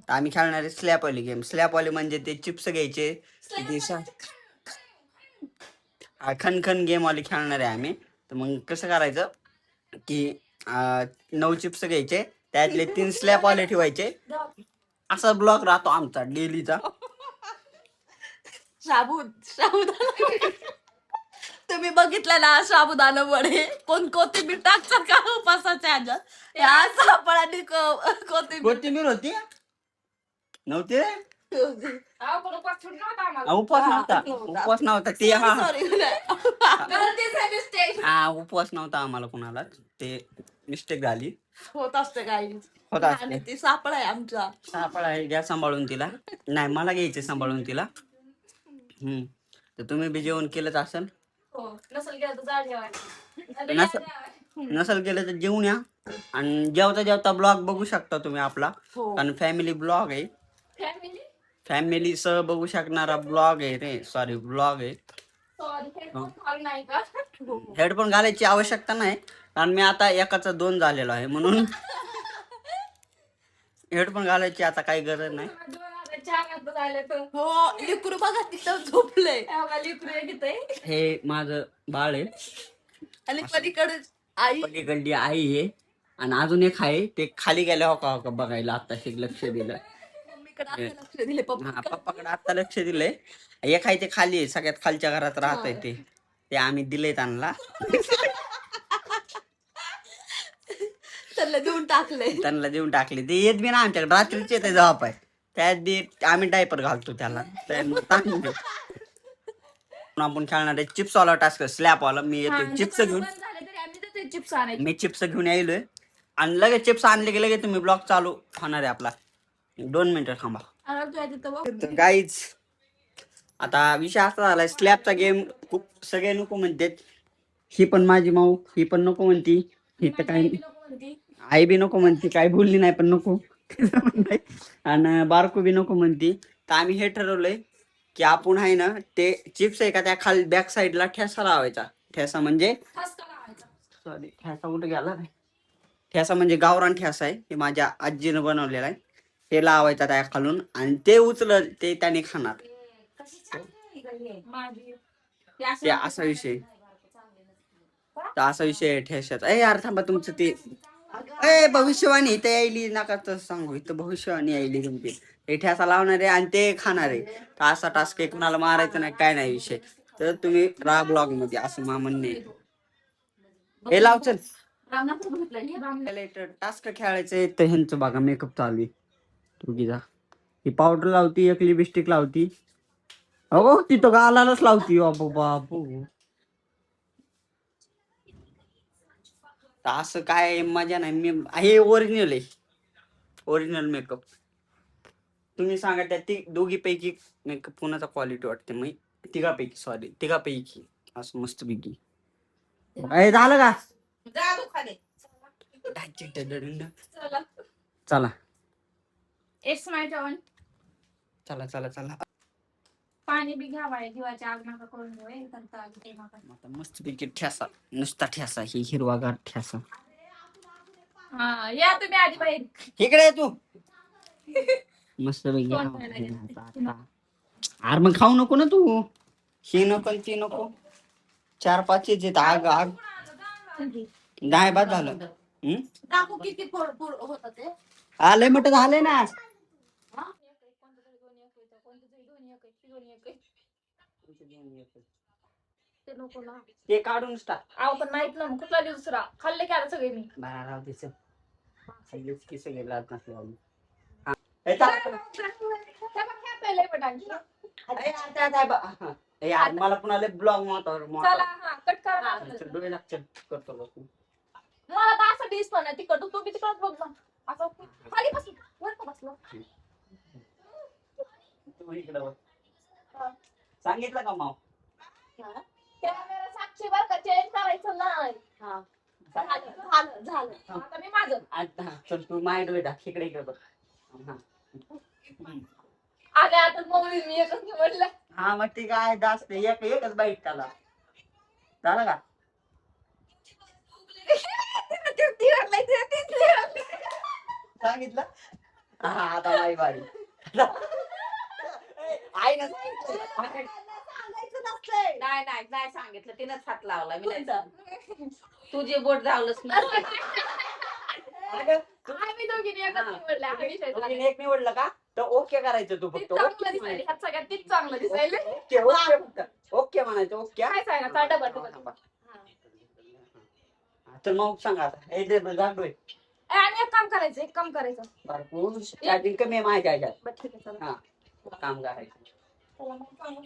आम्ही खेळणारे स्लॅपवाली गेम. स्लॅपवाली म्हणजे ते चिप्स घ्यायचे, खनखन गेम वाली खेळणार आहे आम्ही. तर मग कसं करायचं की 9 चिप्स घ्यायचे, त्यातले 3 स्लॅप वाले ठेवायचे. असा ब्लॉक राहतो आमचा डेलीचा. साबुदाणा तुम्ही बघितलं ना, साबुदाणा वडे कोण कोथिंबीर टाकतात का उपासाच्या ह्याच्यात? सापळाने कोथिंबीर होती नव्हती रे? उपवास नव्हता ते. उपवास नव्हता आम्हाला कोणाला, ते मिस्टेक झाली. होत असते काही. होत असते. ती सापळा आहे आमचा. सापळा आहे, घ्या सांभाळून तिला. नाही, मला घ्यायचे सांभाळून तिला. तर तुम्ही बी जेवण केलंच असेल. नसल केलं तर जेवून या. आणि जेवता जेवता ब्लॉग बघू शकता तुम्ही आपला, कारण फॅमिली ब्लॉग आहे. फॅमिली सह बघू शकणारा ब्लॉग आहे रे, सॉरी ब्लॉग आहे. हेडफोन घालायची आवश्यकता नाही, कारण मी आता एकाचा 2 झालेलो आहे, म्हणून हेडफोन घालायची आता काही गरज नाही. हो, लिकरू बघा तिथं झोपलंय. हे माझं बाळ आहे. आणि पलीकडे आई आहे. आणि अजून एक आहे, ते खाली गेले हो का बघायला. आता लक्ष दिलं. लक्ष दिले पप्पाकडे आता लक्ष दिलंय. एक आहे ते खाली आहे, सगळ्यात खालच्या घरात राहत आहे. ते आम्ही दिले त्यांना. त्यांना देऊन टाकले. ते येत बी ना आमच्याकडे, रात्रीचे ते जॉब आहे. त्यात आम्ही डायपर घालतो त्याला. आपण खेळणार चिप्स वाला टास्क, स्लॅप वाला. मी येतो चिप्स घेऊन. मी चिप्स घेऊन यायलोय आणि लगेच चिप्स आणले की लगेच तुम्ही ब्लॉग चालू होणार आहे आपला. 2 मिनिटं थांबा. गाईज, आता विषय असा झालाय, स्लॅबचा गेम खूप सगळे नको म्हणतात. ही पण माझी माऊ, ही पण नको म्हणती. ही तर काही आई बी नको म्हणती, काही बोलली नाही पण नको. आणि बारको बी नको म्हणती. तर आम्ही हे ठरवलंय की आपण आहे ना, ते चिप्स आहे का त्या खाली बॅक साईडला ठेसा लावायचा. ठेसा म्हणजे सॉरी, ठेसा कुठे गेला नाही. ठेसा म्हणजे गावरान ठेसा आहे, हे माझ्या आजीनं बनवलेला आहे. ते लावायचा त्या खालून आणि ते उचल ते त्याने खाणार. ते असा विषय. ठेशाचा. यार थांबा, तुमचं ते भविष्यवाणी इथे यायली नका तर सांगू. इथं भविष्यवाणी यायली तुमची. हे ठेसा लावणार आहे आणि ते खाणार आहे. तर असा टास्क आहे, कुणाला मारायचं नाही, काय नाही विषय. तर तुम्ही राहा ब्लॉग मध्ये, असं मामन्य. हे लाव चल. टास्क खेळायचंय तर ह्यांचं बघा मेकअप चालू आहे. तुझी ही पावडर लावती, एक लिपस्टिक लावती. अगो तिथं गालालाच लावती. बाबू असं काय मजा नाही. मी हे ओरिजिनल आहे, ओरिजिनल मेकअप. तुम्ही सांगा त्या दोघीपैकी मेकअप कोणाचा क्वालिटी वाटते? मग तिघापैकी असं मस्त पैकी. झालं का? चला इट्स माय टर्न. चला. पाणी बी घ्यावा, जीवाची आग नका करून घेऊ. आता मस्त पैकी ठेसा, नुसता ठेसा, ही हिरवागार ठेसा. या तुम्ही आधी बाहेर. इकडे ये तू. मस्त पैकी. अरे मग खाऊ नको ना तू. ही नको ती नको. 4-5 येत. आग नाही बाद झालं. दाखव किती होत ते. आलंय मट झालंय ना. ते काढून टाक. आव पण माहित ना कुठला दुसरा खाल्ले की आता सगळे मी. बारा राव तिचं खाल्लीच की सगळे लाज नसल्यावर. मला पुन्हा ब्लॉग कट करा. डोळे लागतात करतो. मला तर असं डिश पण आहे तिकड, तू बी तिकडच बघ ना. असं खाली बसलो, वर का बसलो. सांगितलं का माव? कॅमेरा साक्षी बर का, चेंज करायचं नाही. झालं आता मी माझं. चल तू माझ्या डोळे टाक, इकडे बघ. आले आता मग मी एकच निवडलं. हा मग ती काय जास्त एकच बाईट त्याला झालं का सांगितलं हा आता माझी बारी आई ना सांगायचं नसतंय. नाही नाही नाही सांगितलं तिनंच हात लावला मी नाही सांगितलं. तू जे बोट धावलंस ना आम्ही दोघींनी एकच निवडलं आम्ही विषय झाला. एक निवडलं का तर ओके करायचं तू तीच फक्त चांगलं दिसायली ह्यात सगळ्यात तीच चांगलं दिसायला ओके ओके फक्त ओके म्हणायचं ओके काय सांगा चाटा बट तर मग सांगा आता हे दे जागोय आणि एक काम करायचं भरपूर स्टार्टिंग कमी आहे माझ्या ह्याच्यात बरं ठीक आहे चला हा काम करायचं चला मग सांगा.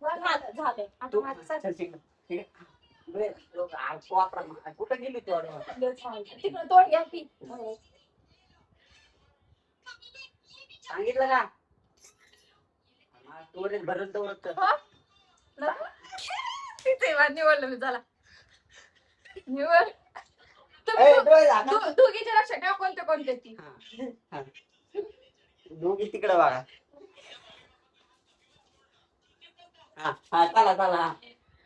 झालं झालं आता तू माझं चल तिकडं. ठीक आहे. बे, लोक, वापरा मग. कुठं गेली तू अरे? तिकडे तोड घ्या ती सांगितलं का स्टोरेज भरत दौरत निवडलं मी चला निवड ए, डोळे झाका. दोघीचे लक्ष ठेवा कोणते कोणते ती हा. दोघी तिकडे बघा हा हा चला चला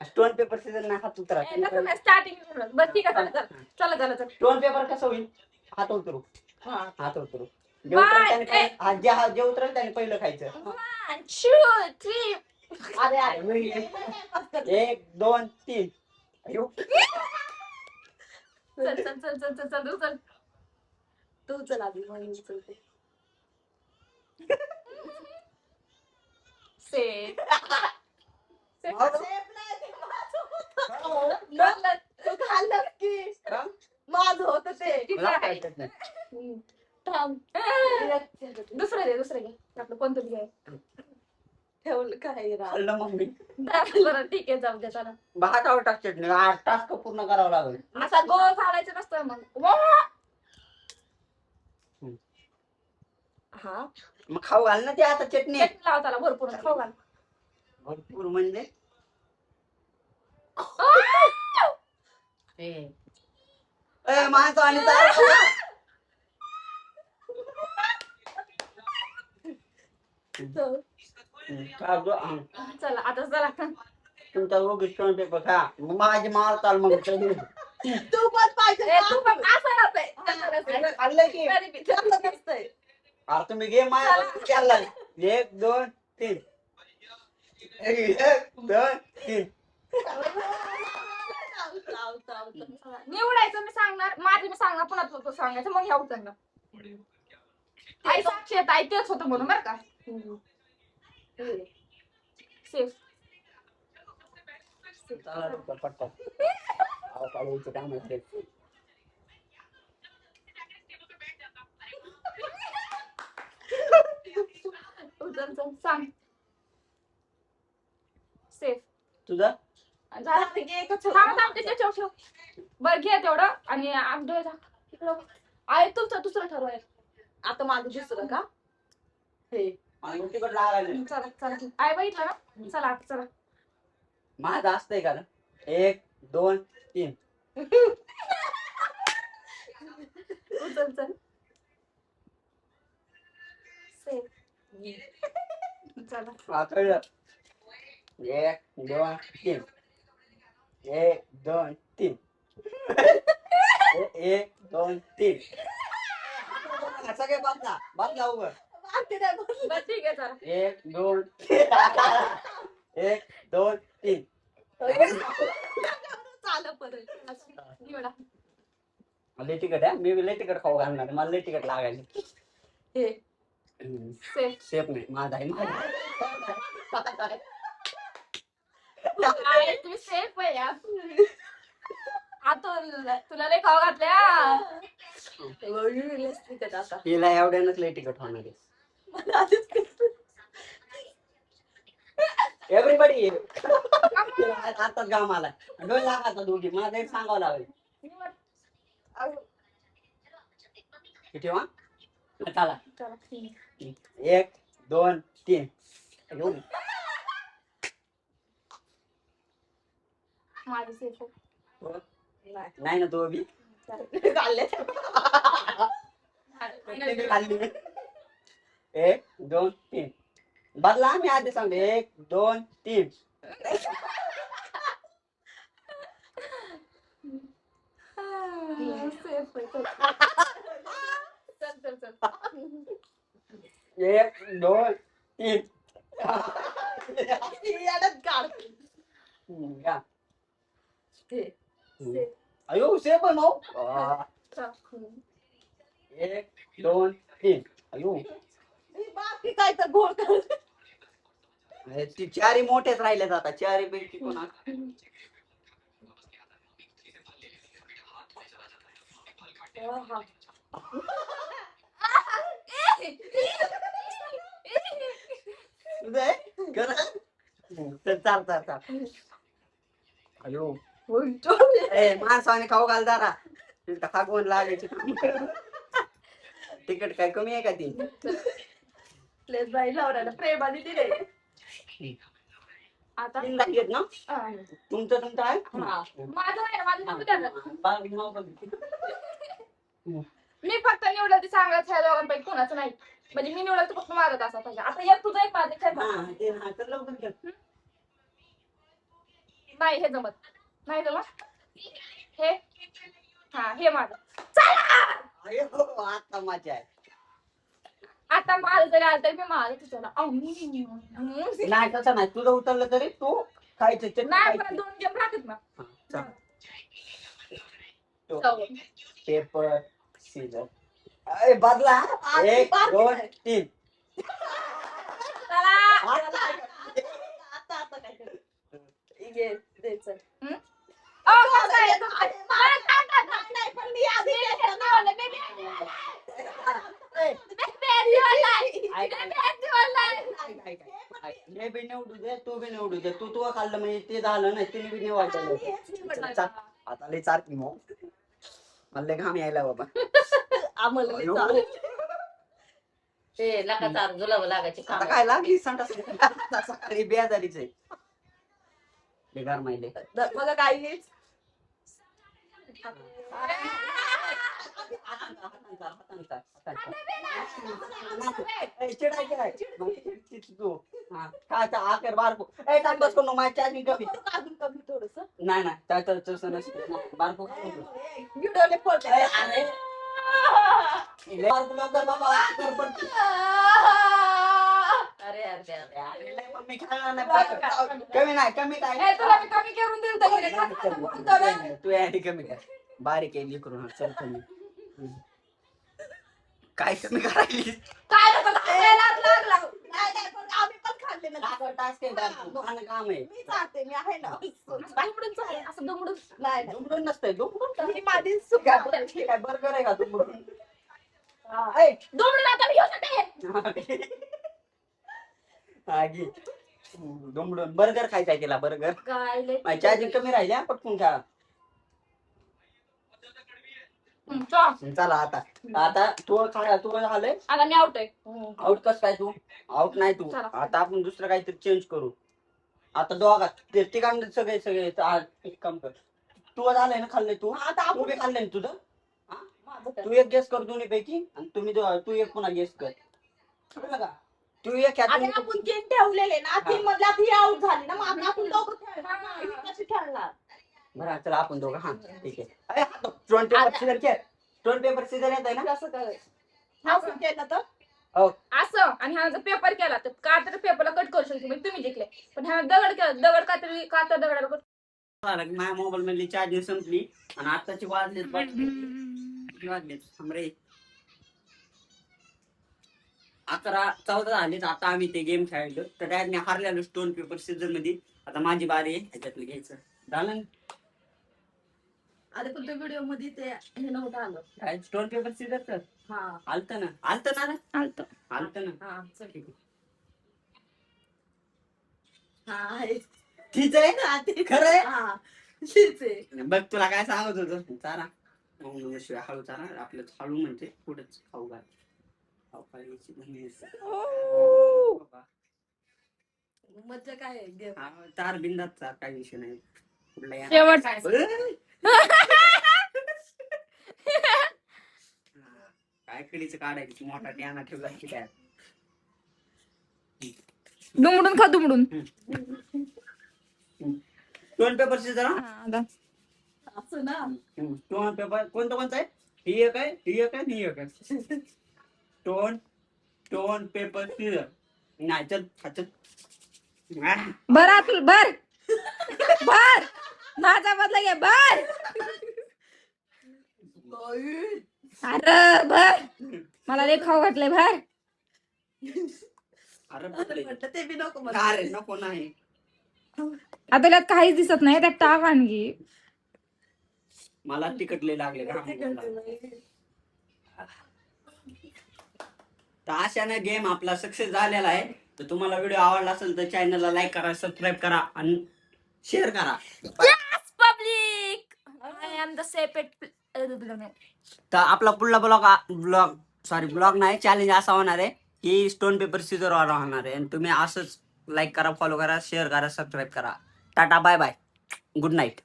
स्टोन पेपर सीझन ना हात उतरा स्टार्टिंग बरं ठीक आहे चला चला चला स्टोन पेपर कसं होईल हात उतरू हात उतरू जे Bye. उतरेल त्याने पहिले- जे उतरेल त्याने पहिलं खायचं 1 2 3 अरे अरे 1 2 3 अयो. चल तू चल आधी मग मी चलते. से शेप नाही ते माझं होतं. तू खाल्लंस की हा? माझं होतं ते. मला काय कळत नाही. थांब दुसरं घे आपलं कोणतं बी आहे ठेवलं काय राव. खाल्लं मग मी बरं ठीक आहे जाऊ द्या चला भातावर टाकते नाही 8 टास्क पूर्ण करावं लागेल असा गोळ काढायचा नसतं मग हा मग खाऊ घाल ना ते आता चटणी लावा त्याला भरपूर खाऊ घाल भरपूर म्हणजे माणसं आणि चला आता चला तुमचा रोग स्टोन पेपर खा मग माझी मारताल मग तू पण पाहिजे ए, तू पण असं नसतंय. खाल्लं की तरी बी. ठेवलं नसतंय. अरे तुम्ही गेम माझ्या चाललाय 1 2 3 1 2 3 चाव, चाव. निवडायचं मी सांगणार माझं मी सांगणार पुन्हा तू सांगायचं मग ह्या उचलणार आई साक्षी आहेत, आई तेच होतं म्हणून बरं का सेफ चला लवकर, पटकन. अहो, चालवायचं काम आहे. उचल चल सांग सेफ तुझं झालं ते एकच थांब थांब त्याच्या ठेव ठेव बरं घे तेवढं आणि आमच्या इकडं आहे तुमचं दुसरं ठरवाय आता माझं दुसरं का हे आणि तिकडं लागायला चला चला आहे बघितलं ना चला आता चला माझं असतंय का 1 2 3 उचल चल सेफ चला वाकळलं 1 2 3 1 2 3 1 2 3 सगळे बाजला उभं बाकी नाही बोलत. बरं ठीक आहे चला 1 2 1 2 3 चालं परत निवडा लय तिकट आहे मी लय तिकट खाऊ घालणार मला लय तिकट लागायचं हे सेफ सेफ नाही माझा आहे माझा आहे तुम्ही सेफ आहे यार आता तुला लय खाऊ घातल्या तिकट आता हिला एवढ्यानंच लय तिकट होणार आहे मला आधीच कळतं. एव्हरीबडी आताच गाव आला 2 लाखाचा दोघी मला एक सांगावं लागेल किती वा चला चला 1 2 3 अयो, माझी सेफ नाही ना तो बी चालले खाल्ली 1 2 3 बदला आम्ही आधी सांगतो 1 2 3. सेफ आहे, चल. चल चल चल 1 2 3. याडत काढ. या. हे, अयो सेफ आहे भाऊ. चल. 1 2 3. अयो बाकी काय तर घोळ कर. ती चारी मोठेच राहिले आता चारी पैकी कोणा चाल चाल चाल. अयो ए माणसाने खाऊ घाल दारा खागवून लागायची. तिकट काय कमी आहे का ती. प्लेस बाई नवऱ्याला प्रेमाने दिले. आता 3 लागलेत ना तुमचं आहे. माझं नाही ना, माझं नव्हतं त्याचं. नाव बघ. मी फक्त निवडलं ते सांगायचं ह्या दोघांपैकी कोणाचं नाही. म्हणजे मी निवडलं तर फक्त माझं असं पाहिजे. आता एक तुझं एक माझं काय हा, ते हा, तर लवकर घे. नाही हे जमत नाही जमत हे हा हे माझं. अयो, आता मजा आहे. आता माझं जरी आलं तरी मी माझं तुझं नाही तसं नाही तुझं उतरलं तरी तू खायचं चटणी नाही पण खायची. 2 गेम राहतात ना. हा, चल. चल. पेपर सीजर बदला 1 2 3. चला. आता काय कर. ये दे चल. ओ, कसं आहे? नाही पण मी आधी घेतलं ना. हे बी निवडू दे तू बी निवडू दे तू तू खाल्लं म्हणजे ते झालं नाही तिने बी निवडायचं. आता लय चालती मग मला लय घाम यायला बाबा. आम्हाला लई अयो. चालेल. ते लका चार जुलाब लागायचे आता काम काय लागली संडास सकाळी बेजारीच आहे. बेकार माहिले बघा काय हेच. आकर बारको टाइमपास करू माझ्या चार्जिंग कमी. अजून कमी थोडस. नाही नाही त्याचं नसतं बारको व्हिडिओले पडते. अरे बारको लवकर बाबा आकर पडते. अरे अरे अरे अरे लय मम्मी खेळणार नाही कमी नाही कमी ए, काय तुला मी कमी करून दिलं तर तू यादी कमी कर बारीक आहे लिकरून चल कमी. काय कमी करायली काय नको खायला लागला. नाही नाही पण आम्ही पण खाल्ले ना. टास्क आहे काम आहे. मी चालते मी आहे ना. दुमडून चालेल, असं दुमडून. नाही नाही. दुमडून नसतंय दुमडून ही माझी सुका. काय बर्गर आहे का दुमडून. दुमडून आता मी घेऊ शकते. दुमडून बर्गर खायचा तिला बर्गर. काय लय. माझी चार्जिंग कमी राहिली हा, पटकून खा. चल. चला आता आता तू झालंय आता मी आउट आहे. आउट कस काय तू आउट नाही तू. चला. आता आपण दुसरं काहीतरी चेंज करू. आता दोघात ते ठिकाण सगळे सगळे एक काम कर. तू झालंय ना खाल्लंय तू आता तू बी आपण खाल्लंय ना तुझं. माझं काय? तू एक गेस कर दोन्ही पैकी आणि तू एक पुन्हा गेस कर. कळलं का तू एक ह्या आता दोन्ही- आपण गेम ठेवलेले ना हा. तीन मधल्या ती आउट झाली ना मग आता आपण दोघं खेळणार ना. ही कशी खेळणार. बरं चला आपण दोघं हा ठीक आहे. स्टोन पेपर सिजर खेळ. स्टोन पेपर सिजर येत आहे ना. कसं करायचं असं केलं तर हो असं आणि ह्या जर पेपर केला तर का तर पेपरला कट करू शकतो म्हणजे तुम्ही जिंकले. पण ह्या दगड केला दगड का तर दगडाला cut. माझ्या मोबाईल मधली चार्जिंग संपली आणि आताची वाजलेत हमरे 11-14 झालेत. आता आम्ही ते गेम खेळलो तर त्यात मी हारलेलो स्टोन पेपर सिजर मध्ये. आता माझी बारी आहे ह्याच्यातलं घ्यायचं झालं ना? अरे पण त्या व्हिडिओ मध्ये ते हे नव्हतं आलं. काय स्टोन पेपर सिजर तर हा आलत ना आलत ना रे? आलतो. आलत ना हा चल. ठीक आहे. हा आहे. ठीक आहे हा, ते- खरं आहे? हा तेच आहे. बघ तुला काय सांगत होतो चारा शिवाय हळू चारा आपलं हळू म्हणजे पुढेच खाऊ घाल. खाऊ खायची बहिणी असते. बाबा. मज्जा काय आहे गेम. हा, चार बिंदात चार काही विषय नाही कुठला या- शेवट. काय कडीचं काढायची मोठा ट्याना ठेवला की काय दुमडून खा दुमडून. Stone paper scissor. हा, आता. असं ना. स्टोन पेपर कोणतं आहे? ही एक आहे, ही एक आहे, ही एक आहे. Stone paper scissor. नाही चल चल. बर आपलं बर बर माझा बदला घे बर. अरे बर मला लय खाऊ घातलंय बर. अरे बापरे. म्हटलं ते बी नको मला. अरे नको नाही. आता त्यात काहीच दिसत नाही त्यात टाक आणखी. मला तिखट लय लागले का तर अशाने गेम आपला सक्सेस झालेला आहे. तर तुम्हाला व्हिडिओ आवडला असेल तर चॅनलला लाईक करा, सबस्क्राईब करा आणि शेअर करा. पब्लिक आय एम द सेपेट. तर आपला पुढला ब्लॉग नाही चॅलेंज असा होणार आहे की स्टोन पेपर सीझर वाला होणार आहे. आणि तुम्ही असंच लाईक करा, फॉलो करा, शेअर करा, सबस्क्राईब करा. Tata bye bye, good night.